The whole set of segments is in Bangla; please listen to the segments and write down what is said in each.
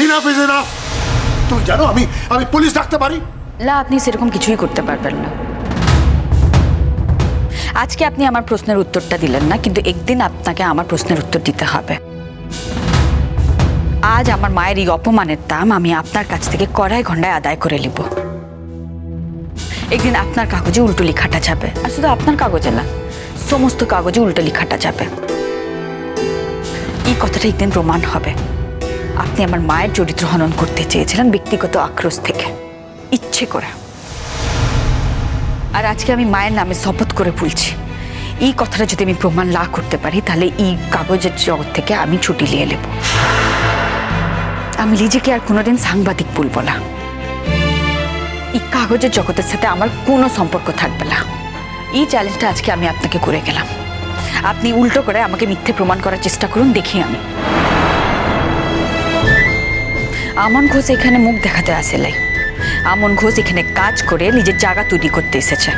Enough is enough. তুমি জানো আমি পুলিশ ডাকতে পারি। না, আপনি সেরকম কিছুই করতে পারবেন না। আজকে আপনি আমার প্রশ্নের উত্তরটা দিলেন না, কিন্তু একদিন আপনাকে আমার প্রশ্নের উত্তর দিতে হবে। আজ আমার মায়ের এই অপমানের দাম আমি আপনার কাছ থেকে কড়াই ঘন্টায় আদায় করে নিব। একদিন আপনার কাগজে উল্টো লেখাটা যাবে, আর শুধু আপনার কাগজে না, সমস্ত কাগজে উল্টো লেখাটা যাবে। এই কথাটা একদিন প্রমাণ হবে আপনি আমার মায়ের চরিত্র হনন করতে চেয়েছিলেন ব্যক্তিগত আক্রোশ থেকে, ইচ্ছে করে। আর আজকে আমি মায়ের নামে শপথ করে বলছি, এই কথাটা যদি আমি প্রমাণ না করতে পারি তাহলে এই কাগজের জগৎ থেকে আমি ছুটি নিয়ে নেব। আমি নিজেকে আর কোনোদিন সাংবাদিক বলবো না। এই কাগজের জগতের সাথে আমার কোনো সম্পর্ক থাকবে না। এই চ্যালেঞ্জটা আজকে আমি আপনাকে করে গেলাম। আপনি উল্টো করে আমাকে মিথ্যে প্রমাণ করার চেষ্টা করুন, দেখি আমি। আমন ঘোষ এখানে মুখ দেখাতে আসেলাই। আমন ঘোষ এখানে কাজ করে নিজের জায়গা তৈরি করতে এসেছে।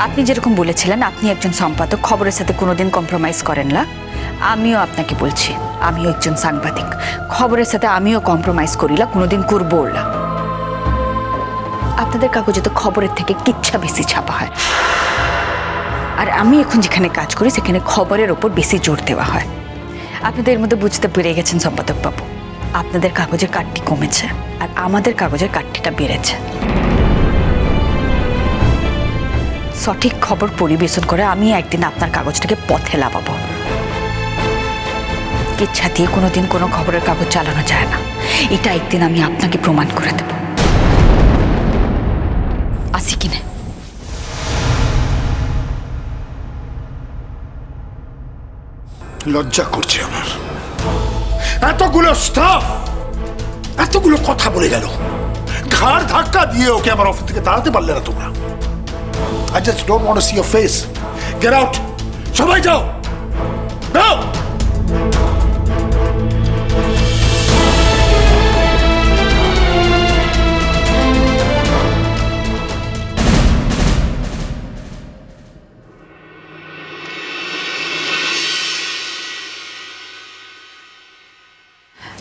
আপনি যেরকম বলেছিলেন আপনি একজন সম্পাদক, খবরের সাথে কোনোদিন কম্প্রোমাইজ করেন না, আমিও আপনাকে বলছি আমিও একজন সাংবাদিক, খবরের সাথে আমিও কম্প্রোমাইজ করি না, কোনোদিন করবো না। আপনাদের কাগজে তো খবরের থেকে কিচ্ছা বেশি ছাপা হয়, আর আমি এখন যেখানে কাজ করি সেখানে খবরের ওপর বেশি জোর দেওয়া হয়। আপনাদের এর মধ্যে বুঝতে পেরে গেছেন সম্পাদক বাবু, আপনাদের কাগজের কাটটি কমেছে আর আমাদের কাগজের কাটটিটা বেড়েছে। সঠিক খবর পরিবেশন করে আমি একদিন আপনার কাগজটাকে পথে লাগাবো। কিচ্ছা দিয়ে কোনোদিন কোনো খবরের কাগজ চালানো যায় না, এটা একদিন আমি আপনাকে প্রমাণ করে দেব। আসি কিনে লজ্জা করছে আমার। এতগুলো স্টাফ এতগুলো কথা বলে গেল, ঘাড় ধাক্কা দিয়ে ওকে আমার অফিস থেকে তাড়াতে পারলে না তোমরা। I just don't want to see your face. Get out. সবাই যাও। যাও।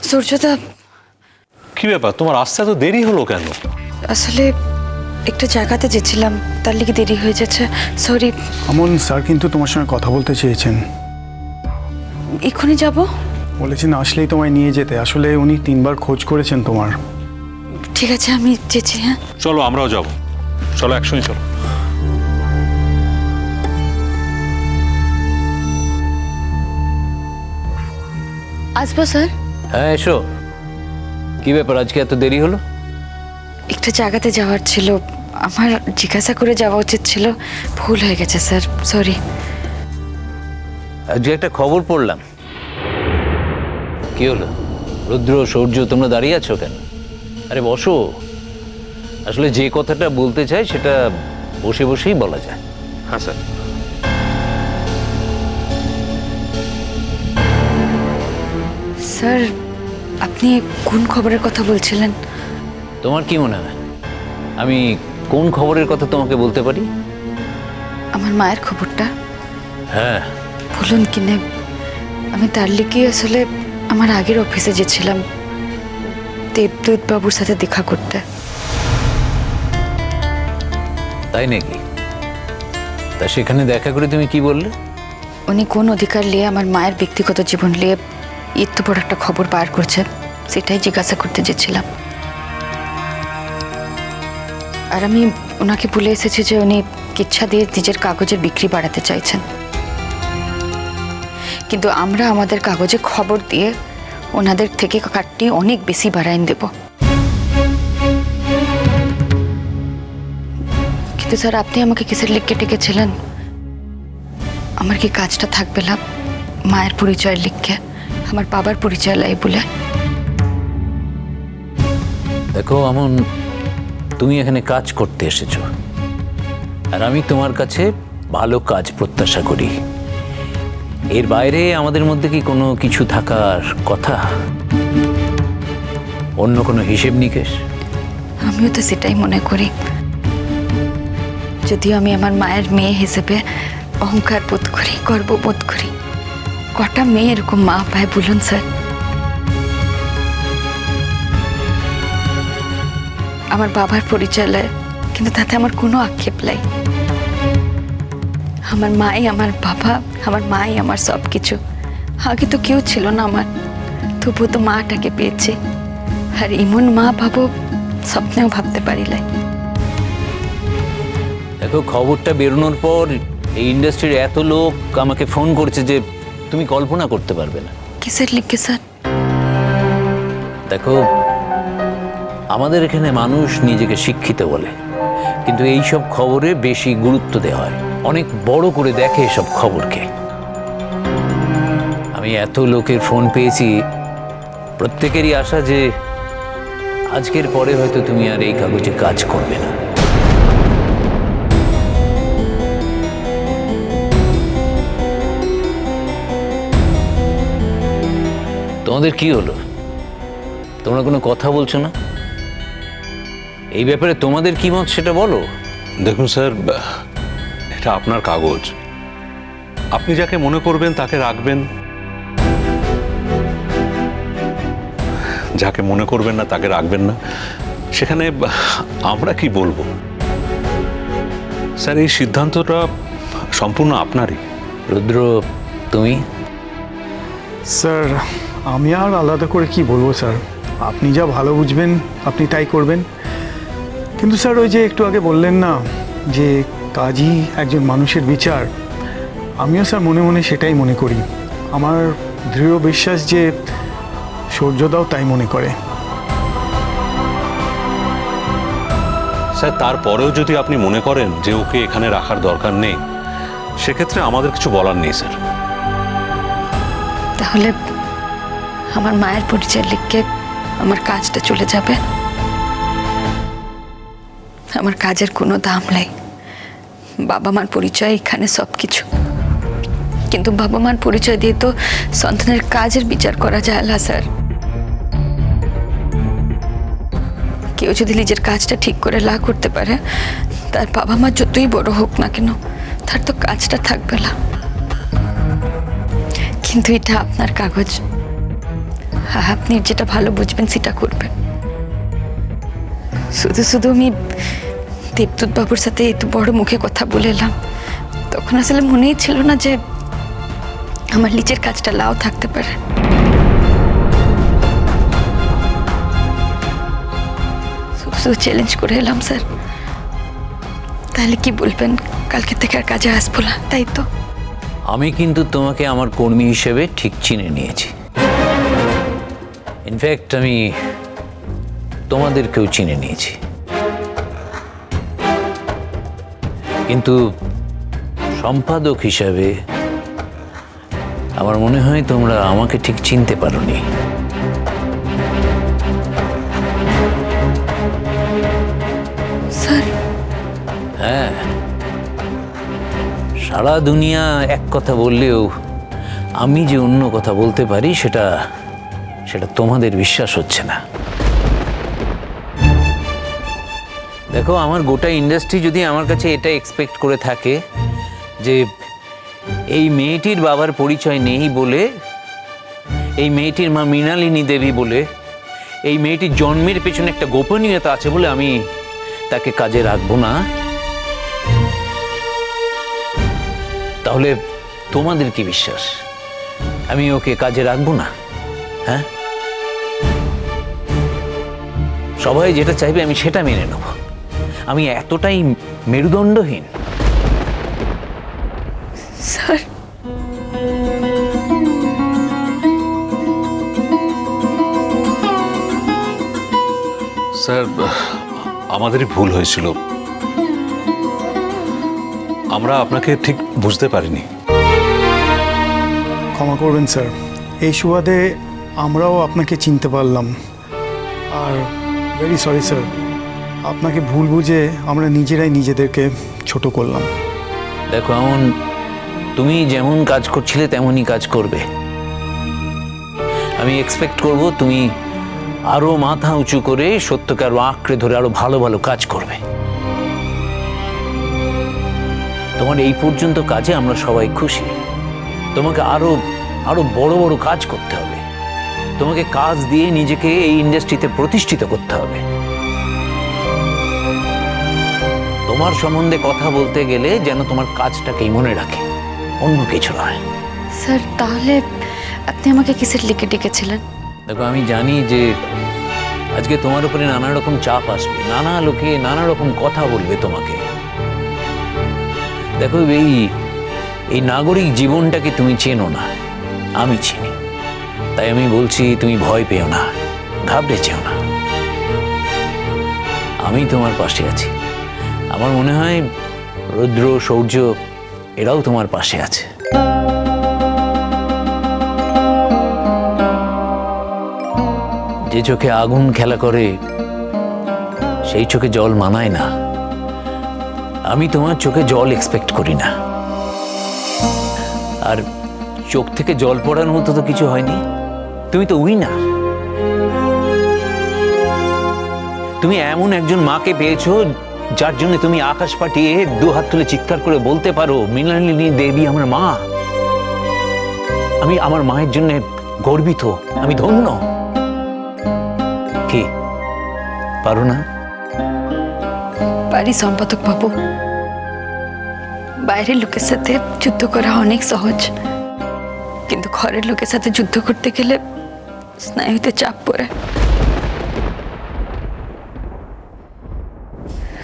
সূর্যদা, কি ব্যাপার, তোমার আসতে এত দেরি হলো কেন? আসলে একটা জায়গাতে যেছিলাম, তার লিগে দেরি হয়ে যাচ্ছে, সরি। আমন স্যার কিন্তু তোমার সঙ্গে কথা বলতে চেয়েছেন। এক্ষুনি যাব? বলেছেন আসলেই তোমায় নিয়ে যেতে। আসলে উনি 3 বার খোঁজ করেছেন তোমার। ঠিক আছে, আমি যেছি। হ্যাঁ চলো আমরাও যাবো, চলো একসঙ্গে চলো। আসবো স্যার। হ্যাঁ এসো। কি ব্যাপার আজকে এত দেরি হলো? একটা জায়গাতে যাওয়ার ছিল, আমার জিজ্ঞাসা করে যাওয়া উচিত ছিল, ভুল হয়ে গেছে স্যার, সরি। আজকে একটা খবর পড়লাম। কি হলো? রুদ্র, সূর্য, তোমরা দাঁড়িয়ে আছো কেন? আরে বসো। আসলে যে কথাটা বলতে চাই সেটা বসে বসেই বলা যায়। হ্যাঁ স্যার। স্যার, আপনি কোন খবরের কথা বলছিলেন? তোমার কি মনে হয় আমি কোন খবরের কথা তোমাকে বলতে পারি? আমার মায়ের খবরটা। হ্যাঁ। বলুন কিনে। আমি তার লিগে আসলে আমার আগের অফিসে যেছিলাম দেবদূত বাবুর সাথে দেখা করতে। তাই নাকি? তা সেখানে দেখা করে তুমি কি বললে? উনি কোন অধিকার নিয়ে আমার মায়ের ব্যক্তিগত জীবন নিয়ে এত বড় একটা খবর বার করছে সেটাই জিজ্ঞাসা করতে যেছিলাম। আর আমি ওনাকে বলে এসেছি যে উনি ইচ্ছা দিয়ে নিজের কাগজের বিক্রি বাড়াতে চাইছেন, কিন্তু আমরা আমাদের কাগজে খবর দিয়ে ওনাদের থেকে কাটটি অনেক বেশি বাড়াইন দেব। কিন্তু স্যার, আপনি আমাকে কিসের লিখে ডেকেছিলেন? আমার কি কাজটা থাকবে না মায়ের পরিচয় লিখে, আমার বাবার পরিচয় লাই বলে? দেখো আমন, তুমি এখানে কাজ করতে এসেছো, আর আমি তোমার কাছে ভালো কাজ প্রত্যাশা করি। এর বাইরে আমাদের মধ্যে কি কোনো কিছু থাকার কথা? অন্য কোনো হিসেব নিকেশ? আমিও তো সেটাই মনে করি। যদিও আমি আমার মায়ের মেয়ে হিসেবে অহংকার বোধ করি, গর্ববোধ করি। কটা মেয়ে এরকম মা পায় বলুন স্যার? আমার বাবার পরিচয় লয়, কিন্তু তাতে আমার কোনো আক্ষেপ নাই। আমার মাই আমার বাবা, আমার মাই আমার সব কিছু। আগে তো কেউ ছিল না আমার, তবুও তো মাটাকে পেয়েছি। আর এমন মা ভাবো স্বপ্নেও ভাবতে পারিলাই। দেখো, খবরটা বেরোনোর পর এই ইন্ডাস্ট্রির এত লোক আমাকে ফোন করছে যে তুমি কল্পনা করতে পারবে না। কিসের লিখে স্যার? দেখো, আমাদের এখানে মানুষ নিজেকে শিক্ষিত বলে, কিন্তু এই সব খবরে বেশি গুরুত্ব দেওয়া হয়, অনেক বড় করে দেখে এসব খবরকে। আমি এত লোকের ফোন পেয়েছি, প্রত্যেকেরই আশা যে আজকের পরে হয়তো তুমি আর এই কাগজে কাজ করবে না। তোমাদের কি হলো? তোমরা কোনো কথা বলছো না? এই ব্যাপারে তোমাদের কি মত সেটা বলো। দেখুন স্যার, এটা আপনার কাগজ, আপনি যাকে মনে করবেন তাকে রাখবেন, যাকে মনে করবেন না তাকে রাখবেন না। সেখানে আমরা কি বলবো? স্যার, এই সিদ্ধান্তটা সম্পূর্ণ আপনারই। রুদ্র, তুমি? স্যার আমি আর আলাদা করে কি বলবো স্যার, আপনি যা ভালো বুঝবেন আপনি তাই করবেন। কিন্তু স্যার ওই যে একটু আগে বললেন না যে কাজই একজন মানুষের বিচার, আমিও স্যার মনে মনে সেটাই মনে করি। আমার দৃঢ় বিশ্বাস যে সূর্যদাও তাই মনে করে। স্যার, তারপরেও যদি আপনি মনে করেন যে ওকে এখানে রাখার দরকার নেই, সেক্ষেত্রে আমাদের কিছু বলার নেই স্যার। তাহলে আমার মায়ের পরিচয় লিখে আমার কাজটা চলে যাবে। আমার কাজের কোনো দাম নেই, বাবা মার পরিচয় এখানে সব কিছু। কিন্তু বাবা মার পরিচয় দিয়ে তো সন্তানের কাজের বিচার করা যায় না স্যার। কেউ যদি নিজের কাজটা ঠিক করে না করতে পারে, তার বাবা মা যতই বড় হোক না কেন, তার তো কাজটা থাকবে না। কিন্তু এটা আপনার কাগজ, আপনি যেটা ভালো বুঝবেন সেটা করবেন। শুধু শুধু আমি দেবদূত বাবুর সাথে এত বড় মুখে কথা বলে এলাম, তখন আসলে মনেই ছিল না যে আমার নিজের কাজটা লাও থাকতে পারে। শুধু শুধু চ্যালেঞ্জ করে এলাম স্যার। তাহলে কি বলবেন, কালকে থেকে আর কাজে আসবো না, তাই তো? আমি কিন্তু তোমাকে আমার কর্মী হিসেবে ঠিক চিনে নিয়েছি। ইনফ্যাক্ট আমি তোমাদেরকেও চিনে নিয়েছি, কিন্তু সম্পাদক হিসাবে আমার মনে হয় তোমরা আমাকে ঠিক চিনতে পারোনি। স্যার, হ্যাঁ, সারা দুনিয়া এক কথা বললেও আমি যে অন্য কথা বলতে পারি সেটা তোমাদের বিশ্বাস হচ্ছে না। দেখো, আমার গোটা ইন্ডাস্ট্রি যদি আমার কাছে এটা এক্সপেক্ট করে থাকে যে এই মেয়েটির বাবার পরিচয় নেই বলে, এই মেয়েটির মা মৃণালিনী দেবী বলে, এই মেয়েটির জন্মের পেছনে একটা গোপনীয়তা আছে বলে আমি তাকে কাজে রাখবো না, তাহলে তোমাদের কি বিশ্বাস আমি ওকে কাজে রাখবো না? হ্যাঁ, সবাই যেটা চাইবে আমি সেটা মেনে নেব। আমি এতটাই মেরুদণ্ডহীন? স্যার, স্যার, আমাদেরই ভুল হয়েছিল, আমরা আপনাকে ঠিক বুঝতে পারিনি। ক্ষমা করবেন স্যার, এই সুবাদে আমরাও আপনাকে চিনতে পারলাম। আর ভেরি সরি স্যার, আপনাকে ভুল বুঝে আমরা নিজেরাই নিজেদেরকে ছোট করলাম। দেখো আমন, তুমি যেমন কাজ করছিলে তেমনই কাজ করবে। আমি এক্সপেক্ট করব তুমি আরো মাথা উঁচু করে সত্যকে আরো আঁকড়ে ধরে আরো ভালো ভালো কাজ করবে। তোমার এই পর্যন্ত কাজে আমরা সবাই খুশি। তোমাকে আরো আরো বড় বড় কাজ করতে হবে, তোমাকে কাজ দিয়ে নিজেকে এই ইন্ডাস্ট্রিতে প্রতিষ্ঠিত করতে হবে। তোমার সম্বন্ধে কথা বলতে গেলে যেন তোমার কাজটাকেই মনে রাখে, অন্য কিছু নয়। স্যার তাহলে আপনি আমাকে কিসের লিখে ডেকেছিলেন? দেখো, আমি জানি যে আজকে তোমার উপরে নানা রকম চাপ আসবে, নানা লোকে নানা রকম কথা বলবে তোমাকে। দেখো, এই নাগরিক জীবনটাকে তুমি চেনো না, আমি চিনি। তাই আমি বলছি, তুমি ভয় পেও না, ঘাবড়ে যেও না। আমি তোমার পাশে আছি। আমার মনে হয় রুদ্র, সৌর্য এরাও তোমার পাশে আছে। যে চোখে আগুন খেলা করে সেই চোখে জল মানায় না। আমি তোমার চোখে জল এক্সপেক্ট করি না। আর চোখ থেকে জল পড়ার মতো তো কিছু হয়নি। তুমি তো উইনার। তুমি এমন একজন মাকে পেয়েছো যার জন্য তুমি আকাশ পাঠিয়ে দু হাত তুলে চিৎকার করে বলতে পারো, মৃণালিনী দেবী আমার মা। আমি আমার মায়ের জন্য গর্বিত, আমি ধন্য। কি পারো না? পারি সম্পাদক বাবু। বাইরের লোকের সাথে যুদ্ধ করা অনেক সহজ, কিন্তু ঘরের লোকের সাথে যুদ্ধ করতে গেলে স্নায়ুতে চাপ পড়ে।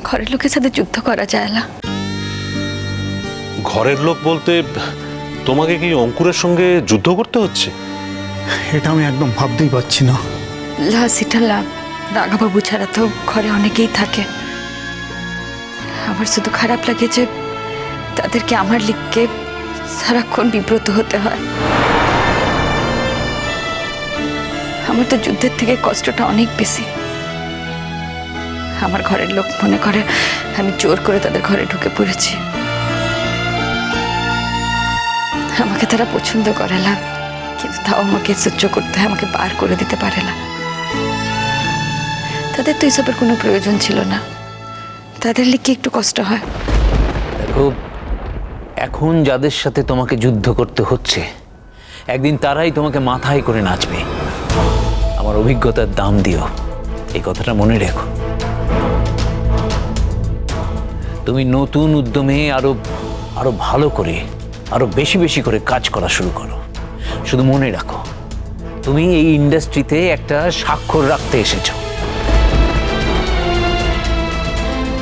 ঘরের লোকের সাথে যুদ্ধ করা যায় না। ঘরের লোক বলতে তোমাকে কি অঙ্কুরের সঙ্গে যুদ্ধ করতে হচ্ছে? এটা আমি একদম ভাবতেই পারছি না। সেটা লাভ। রাঘাবাবু ছাড়া তো ঘরে অনেকেই থাকে। আমার শুধু খারাপ লাগে যে তাদেরকে আমার লিখকে সারাক্ষণ বিব্রত হতে হয়। আমার তো যুদ্ধের থেকে কষ্টটা অনেক বেশি। আমার ঘরের লোক মনে করে আমি জোর করে তাদের ঘরে ঢুকে পড়েছি। আমাকে তারা পছন্দ করে না, কিন্তু তাও আমাকে সহ্য করতে হয়, আমাকে বার করে দিতে পারে না। তাদের তো এসবের কোনো প্রয়োজন ছিল না, তাদের লিখে একটু কষ্ট হয়। দেখো, এখন যাদের সাথে তোমাকে যুদ্ধ করতে হচ্ছে, একদিন তারাই তোমাকে মাথায় করে নাচবে। আমার অভিজ্ঞতার দাম দিও, এই কথাটা মনে রেখো। তুমি নতুন উদ্যমে আরো ভালো করে, আরো বেশি বেশি করে কাজ করা শুরু করো। শুধু মনে রাখো, তুমি এই ইন্ডাস্ট্রিতে একটা স্বাক্ষর রাখতে এসেছো,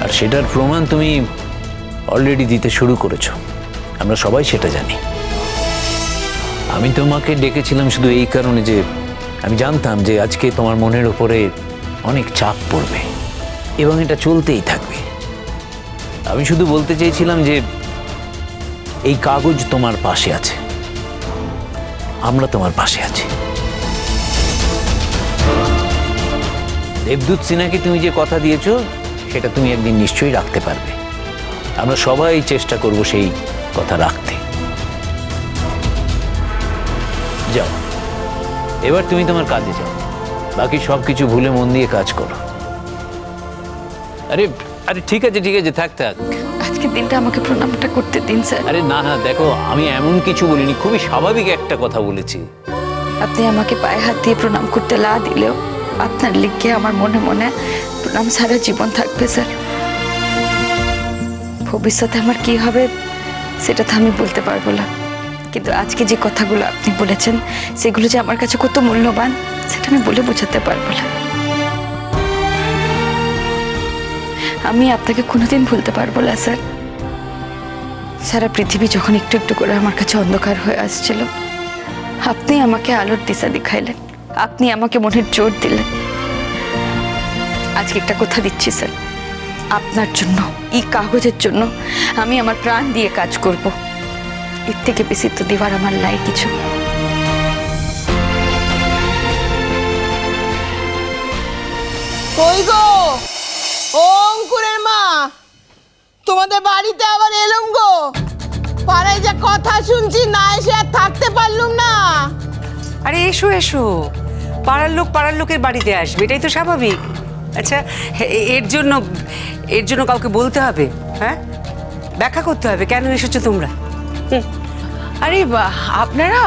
আর সেটার প্রমাণ তুমি অলরেডি দিতে শুরু করেছো। আমরা সবাই সেটা জানি। আমি তোমাকে ডেকেছিলাম শুধু এই কারণে যে আমি জানতাম যে আজকে তোমার মনের উপরে অনেক চাপ পড়বে এবং এটা চলতেই থাকবে। আমি শুধু বলতে চেয়েছিলাম যে এই কাগজ তোমার পাশে আছে, আমরা তোমার পাশে আছি। দেবদূত সিনহাকে তুমি যে কথা দিয়েছো সেটা তুমি একদিন নিশ্চয়ই রাখতে পারবে। আমরা সবাই চেষ্টা করব সেই কথা রাখতে। যাও, এবার তুমি তোমার কাজে যাও, বাকি সব কিছু ভুলে মন দিয়ে কাজ করো। আরে আরে ঠিক আছে ঠিক আছে, থাক থাক। আজকের দিনটা আমাকে প্রণামটা করতে দিন স্যার। আরে না না, দেখো আমি এমন কিছু বলিনি, খুবই স্বাভাবিক একটা কথা বলেছি। আপনি আমাকে পায়ে হাত দিয়ে প্রণাম করতে লা দিলেও আপনার লিখে আমার মনে মনে প্রণাম সারা জীবন থাকবে স্যার। ভবিষ্যতে আমার কি হবে সেটা তো আমি বলতে পারবো না, কিন্তু আজকে যে কথাগুলো আপনি বলেছেন সেগুলো যে আমার কাছে কত মূল্যবান সেটা আমি বলে বোঝাতে পারবো না। আমি আপনাকে কোনোদিন ভুলতে পারবো না স্যার। সারা পৃথিবী যখন একটু একটু করে আমার কাছে অন্ধকার হয়ে আসছিল, আপনি আমাকে আলোর দিশা দেখাইলেন, আপনি আমাকে মনের জোর দিলেন। আজকে একটা কথা দিচ্ছি স্যার, আপনার জন্য, এই কাগজের জন্য আমি আমার প্রাণ দিয়ে কাজ করব। এর থেকে বেশি তো দেওয়ার আমার লাই কিছু। কই গো, ও অঙ্কুরের মা, তোমাদের বাড়িতে আবার এলুম গো। পাড়ায় যে কথা শুনছি, না এসে আর থাকতে পারলুম না। আরে এসো এসো, পাড়ার লোকের বাড়িতে আসবে, এটাই তো স্বাভাবিক। আচ্ছা, এর জন্য কাউকে বলতে হবে? হ্যাঁ, ব্যাখ্যা করতে হবে কেন এসেছো তোমরা? আরে বাহ, আপনারা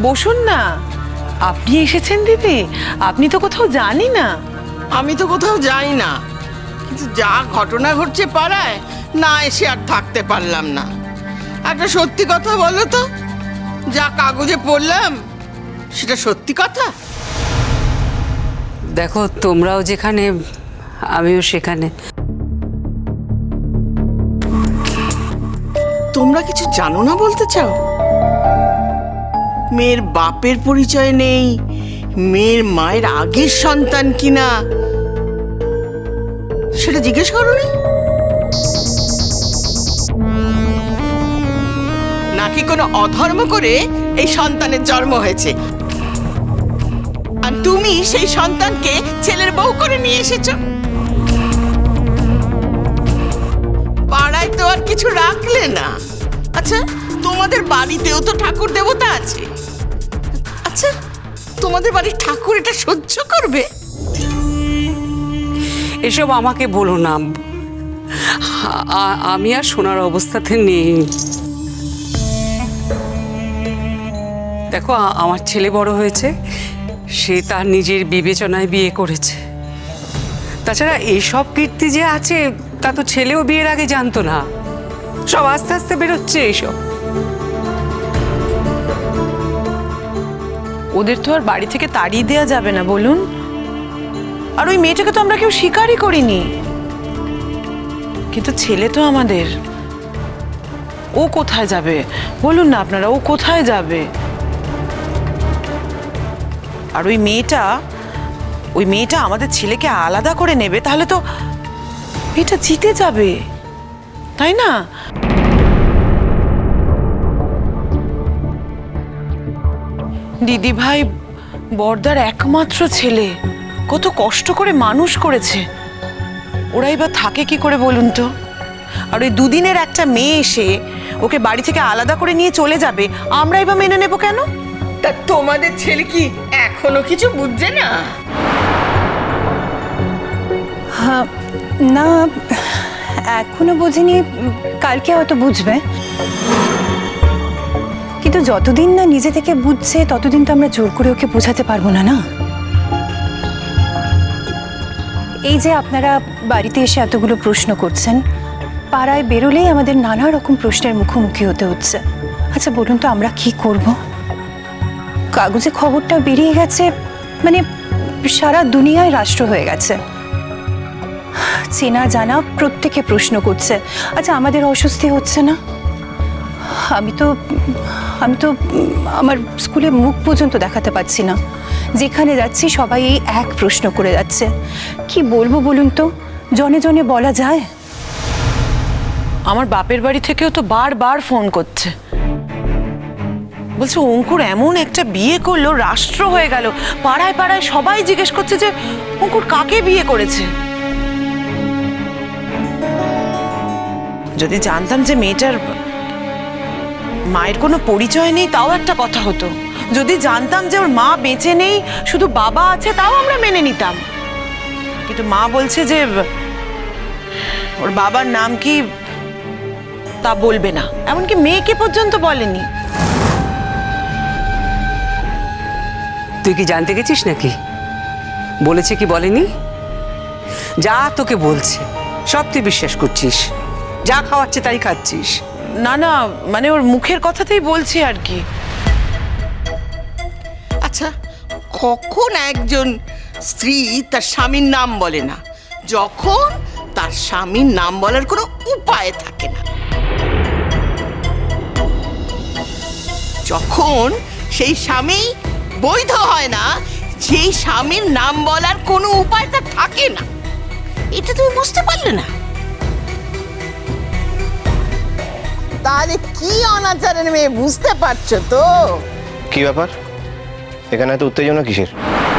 বসুন না। আপনি এসেছেন দিদি? আপনি তো কোথাও জানি না। আমি তো কোথাও যাই না, কিন্তু যা ঘটনা ঘটছে পাড়ায়, না এসে আর থাকতে পারলাম না। একটা সত্যি কথা বলো তো, যা কাগজে পড়লাম সেটা সত্যি কথা? দেখো, তোমরাও যেখানে আমিও সেখানে। তোমরা কিছু জানো না বলতে চাও? মেয়ের বাপের পরিচয় নেই, মেয়ের মায়ের আগের সন্তান কিনা সেটা জিজ্ঞেস করোনি? নাকি কোনো অধর্ম করে এই সন্তানের জন্ম হয়েছে, আর তুমি সেই সন্তানকে ছেলের বউ করে নিয়ে এসেছো? পাড়ায় তো আর কিছু রাখলে না। আচ্ছা, তোমাদের বাড়িতেও তো ঠাকুর দেবতা আছে। আচ্ছা, তোমাদের বাড়ির ঠাকুর এটা সহ্য করবে? এসব আমাকে বলো না, আমি আর শোনার অবস্থাতে নেই। দেখো, আমার ছেলে বড় হয়েছে, সে তার নিজের বিবেচনায় বিয়ে করেছে। তাছাড়া এইসব কীর্তি যে আছে তা তো ছেলেও বিয়ের আগে জানতো না, সব আস্তে আস্তে বেরোচ্ছে এইসব। ওদের তো আর বাড়ি থেকে তাড়িয়ে দেওয়া যাবে না বলুন। আর ওই মেয়েটাকে তো আমরা কেউ স্বীকারই করিনি, কিন্তু ছেলে তো আমাদের। ও কোথায় যাবে বলুন না আপনারা, ও কোথায় যাবে? আর ওই মেয়েটা আমাদের ছেলেকে আলাদা করে নেবে, তাহলে তো মেয়েটা জিতে যাবে, তাই না? দিদি ভাই বড়দার একমাত্র ছেলে, কত কষ্ট করে মানুষ করেছে, ওরাই বা থাকে কি করে বলুন তো? আর ওই দুদিনের একটা মেয়ে এসে ওকে বাড়ি থেকে আলাদা করে নিয়ে চলে যাবে, আমরাই বা মেনে নেব কেন? তা তোমাদের ছেলে কি এখনো কিছু বুঝছে না? না, এখনো বোঝেনি, কালকে হয়তো বুঝবে। কিন্তু যতদিন না নিজে থেকে বুঝছে ততদিন তো আমরা জোর করে ওকে বোঝাতে পারবো না। না, এই যে আপনারা বাড়িতে এসে এতগুলো প্রশ্ন করছেন, পাড়ায় বেরোলেই আমাদের নানা রকম প্রশ্নের মুখোমুখি হতে হচ্ছে। আচ্ছা বলুন তো, আমরা কি করব? কাগজে খবরটা বেরিয়ে গেছে, মানে সারা দুনিয়ায় রাষ্ট্র হয়ে গেছে, চেনা জানা প্রত্যেকে প্রশ্ন করছে। আচ্ছা, আমাদের অস্বস্তি হচ্ছে না? আমি তো আমার স্কুলে মুখ পর্যন্ত দেখাতে পারছি না। যেখানে যাচ্ছি সবাই এই এক প্রশ্ন করে যাচ্ছে। কি বলবো বলুন তো, জনে জনে বলা যায়? আমার বাপের বাড়ি থেকেও তো বারবার ফোন করছে, বলছে অঙ্কুর এমন একটা বিয়ে করলো, রাষ্ট্র হয়ে গেল, পাড়ায় পাড়ায় সবাই জিজ্ঞেস করছে যে অঙ্কুর কাকে বিয়ে করেছে। যদি জানতাম যে মেয়েটার মায়ের কোনো পরিচয় নেই তাও একটা কথা হতো, যদি জানতাম যে ওর মা বেঁচে নেই, শুধু বাবা আছে, তাও আমরা মেনে নিতাম। কিন্তু মা বলছে যে ওর বাবার নাম কি তা বলবে না, এমনকি মেয়েকে পর্যন্ত বলেনি। তুই কি জানতে গেছিস নাকি? বলেছে কি বলেনি? যা তোকে বলছে সব তুই বিশ্বাস করছিস, যা খাওয়াচ্ছে তাই খাচ্ছিস। না না, মানে ওর মুখের কথাতেই বলছি আর কি। আচ্ছা, কখন একজন স্ত্রী তার স্বামীর নাম বলে না? যখন তার স্বামীর নাম বলার কোনো উপায় থাকে না, যখন সেই স্বামী বৈধ হয় না, যেই স্বামীর নাম বলার কোনো উপায় তার থাকে না। এটা তুমি বুঝতে পারলে না? তাহলে কি অনাচারের মেয়ে বুঝতে পারছো তো? কি ব্যাপার, এখানে এত উত্তেজনা কিসের?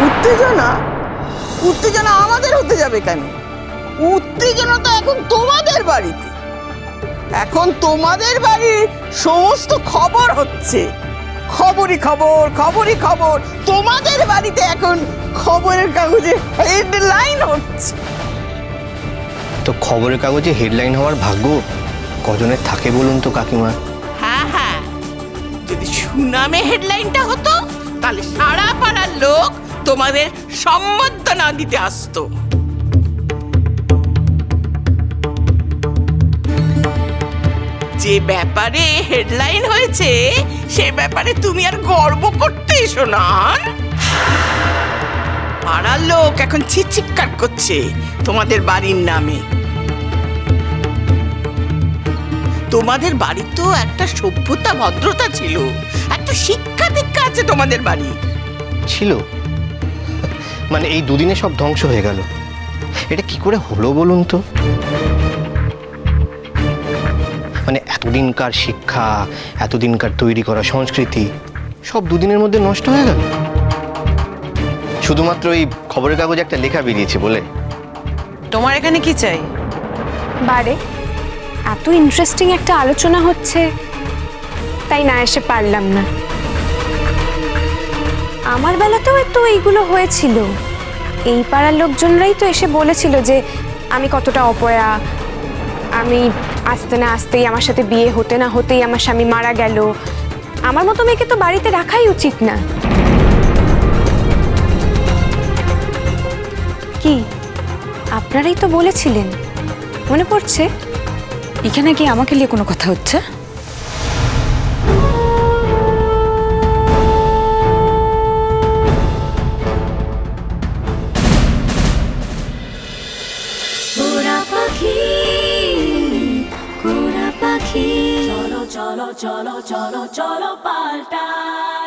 উত্তেজনা? উত্তেজনা আমাদের হতে যাবে কেন? উত্তেজনা তো এখন তোমাদের বাড়িতে। এখন তোমাদের বাড়ির সমস্ত খবর হচ্ছে, খবরই খবর, খবরই খবর। তোমাদের বাড়িতে এখন খবরের কাগজে হেডলাইন হচ্ছে। তো খবরের কাগজে হেডলাইন হওয়ার ভাগ্য কজনের থাকে বলুন তো কাকিমা? হ্যাঁ হ্যাঁ, যদি সুনামে হেডলাইনটা হতো তাহলে সারা পাড়ার লোক তোমাদের সম্বর্ধনা দিতে আসতো। যে ব্যাপারে হেডলাইন হয়েছে সে ব্যাপারে তুমি আর গর্ব করতে এসো না। পাড়ার লোক এখন চিৎকার করছে তোমাদের বাড়ির নামে। তোমাদের বাড়ি তো একটা সভ্যতা ভদ্রতা ছিল, একটা শিক্ষা দীক্ষা আছে তোমাদের বাড়ি। ছিল, মানে এই দুদিনে সব ধ্বংস হয়ে গেল। এটা কি করে হলো বলুন তো? মানে এতদিনকার শিক্ষা, এতদিনকার তৈরি করা সংস্কৃতি সব দুদিনের মধ্যে নষ্ট হয়ে গেল, শুধুমাত্র এই খবরের কাগজে একটা লেখা বেরিয়েছে বলে। তোমার এখানে কি চাই? বারে এত ইন্টারেস্টিং একটা আলোচনা হচ্ছে তাই না এসে পারলাম না। আমার বেলাতেও তো এইগুলো হয়েছিল, এই পাড়ার লোকজনরাই তো এসে বলেছিল যে আমি কতটা অপয়া, আমি আসতে না আসতেই আমার সাথে বিয়ে হতে না হতেই আমার স্বামী মারা গেল, আমার মতো মেয়েকে তো বাড়িতে রাখাই উচিত না। কি আপনারাই তো বলেছিলেন, মনে পড়ছে? এখানে কি আমাকে নিয়ে কোনো কথা হচ্ছে? চলো চলো চলো চলো চলো পাল্টাই।